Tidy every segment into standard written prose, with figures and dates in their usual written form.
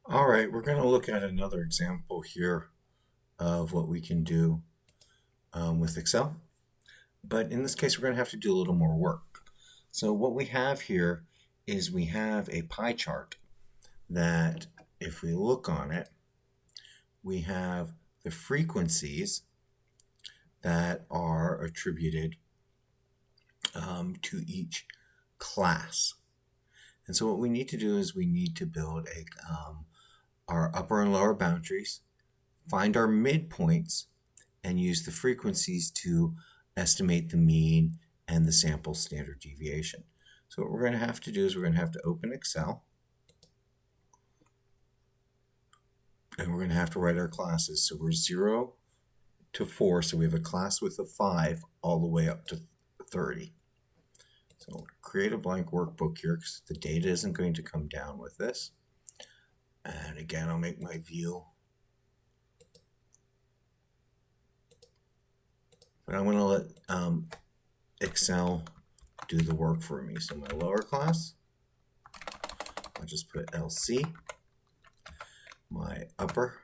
All right, we're going to look at another example here of what we can do with Excel. But in this case, we're going to have to do a little more work. So what we have here is we have a pie chart that if we look on it, we have the frequencies that are attributed to each class. And so what we need to do is we need to build our upper and lower boundaries, find our midpoints, and use the frequencies to estimate the mean and the sample standard deviation. So what we're going to have to do is we're going to have to open Excel, and we're going to have to write our classes. So we're 0 to 4, so we have a class width of 5 all the way up to 30. So we'll create a blank workbook here because the data isn't going to come down with this. And again, I'll make my view. But I'm going to let Excel do the work for me. So my lower class, I'll just put LC. My upper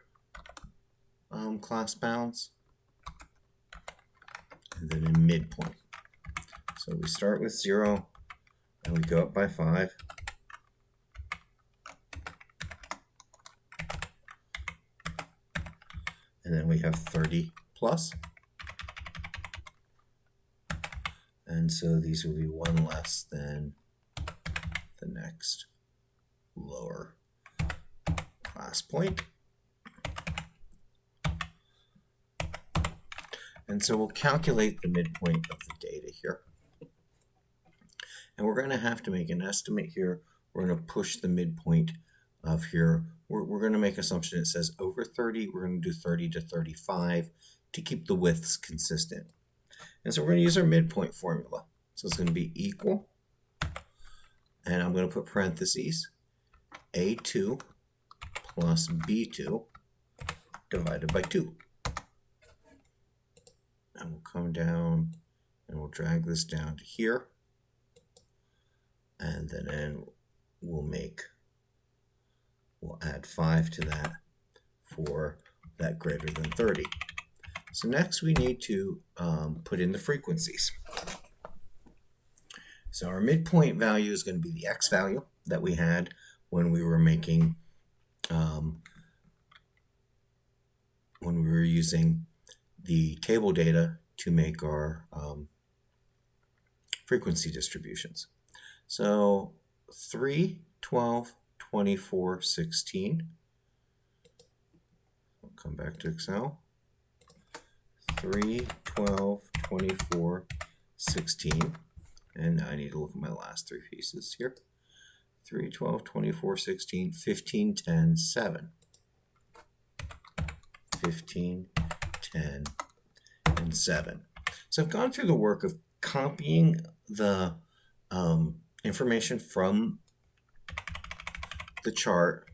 class bounds, and then a midpoint. So we start with 0, and we go up by 5. And then we have 30 plus. And so these will be 1 less than the next lower class point. And so we'll calculate the midpoint of the data here. And we're going to have to make an estimate here. We're going to push the midpoint of here. We're going to make an assumption it says over 30. We're going to do 30 to 35 to keep the widths consistent. And so we're going to use our midpoint formula. So it's going to be equal, and I'm going to put parentheses, A2 plus B2 divided by 2. And we'll come down and we'll drag this down to here. And then we'll add 5 to that for that greater than 30. So next we need to put in the frequencies. So our midpoint value is going to be the X value that we had when we were making, when we were using the table data to make our frequency distributions. So 3, 12, 24, 16. I'll come back to Excel. 3, 12, 24, 16. And I need to look at my last 3 pieces here. 3, 12, 24, 16, 15, 10, 7. 15, 10, and 7. So I've gone through the work of copying the information from the chart.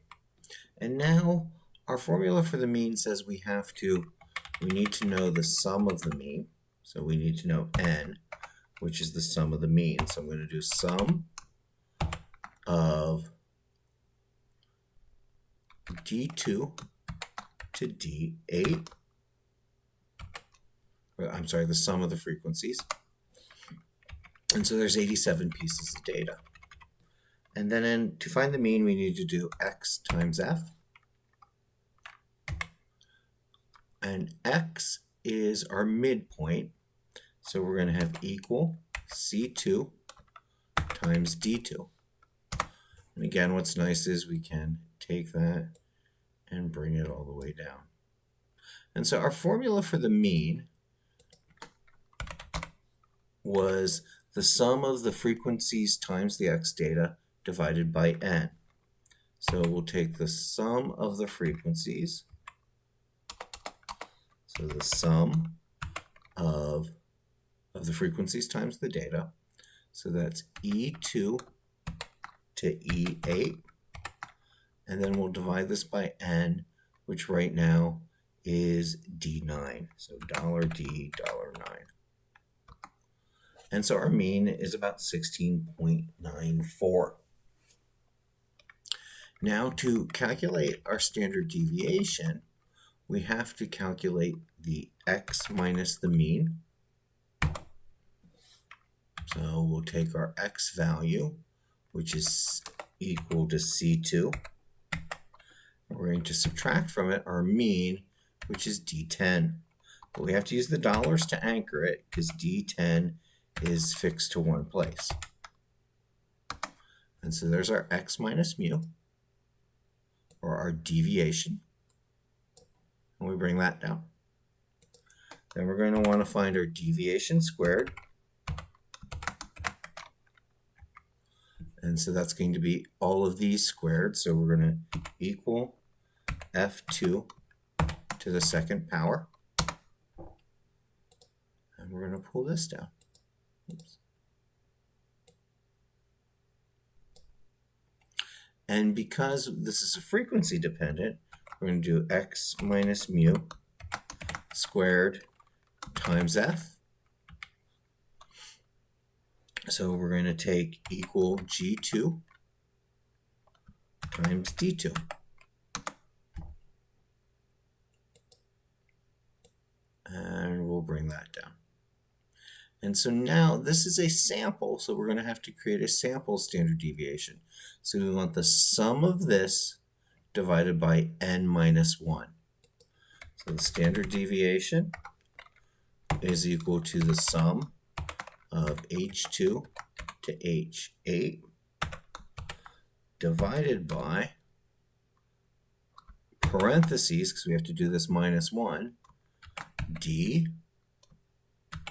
And now our formula for the mean says we need to know the sum of the mean. So we need to know n, which is the sum of the mean. So I'm going to do sum of D2 to D8. I'm sorry, the sum of the frequencies. And so there's 87 pieces of data. And then to find the mean, we need to do x times f. And x is our midpoint. So we're going to have equal C2 times D2. And again, what's nice is we can take that and bring it all the way down. And so our formula for the mean was the sum of the frequencies times the x data divided by n. So we'll take the sum of the frequencies. So the sum of the frequencies times the data. So that's E2 to E8. And then we'll divide this by n, which right now is D9. So $D, $9. And so our mean is about 16.94. Now to calculate our standard deviation, we have to calculate the x minus the mean. So we'll take our x value, which is equal to C2. We're going to subtract from it our mean, which is D10. But we have to use the dollars to anchor it because D10 is fixed to one place. And so there's our x minus mu, or our deviation. And we bring that down. Then we're going to want to find our deviation squared. And so that's going to be all of these squared. So we're going to equal F2 to the second power. And we're going to pull this down. Oops. And because this is a frequency dependent, we're going to do x minus mu squared times f. So we're going to take equal G2 times D2. And we'll bring that down. And so now this is a sample, so we're going to have to create a sample standard deviation. So we want the sum of this divided by n minus 1. So the standard deviation is equal to the sum of H2 to H8 divided by parentheses, because we have to do this minus 1, D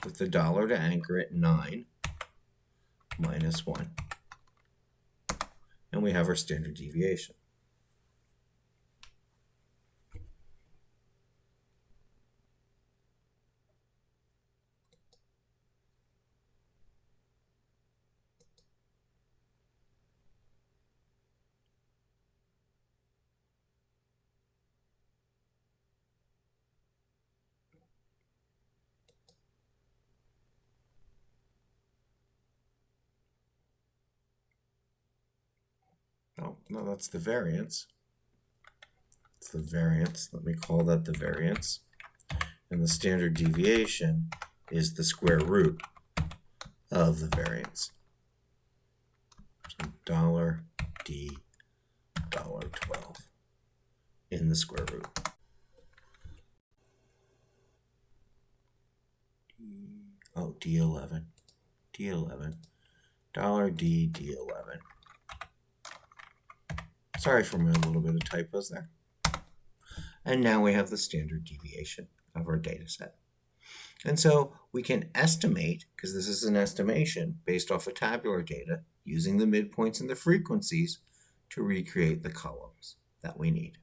with the dollar to anchor it, 9 minus 1. And we have our standard deviation. Oh, no, that's the variance. It's the variance. Let me call that the variance. And the standard deviation is the square root of the variance. So $D, $12 in the square root. Oh, D11, $D, D11. Sorry for my little bit of typos there. And now we have the standard deviation of our data set. And so we can estimate, because this is an estimation based off of tabular data, using the midpoints and the frequencies to recreate the columns that we need.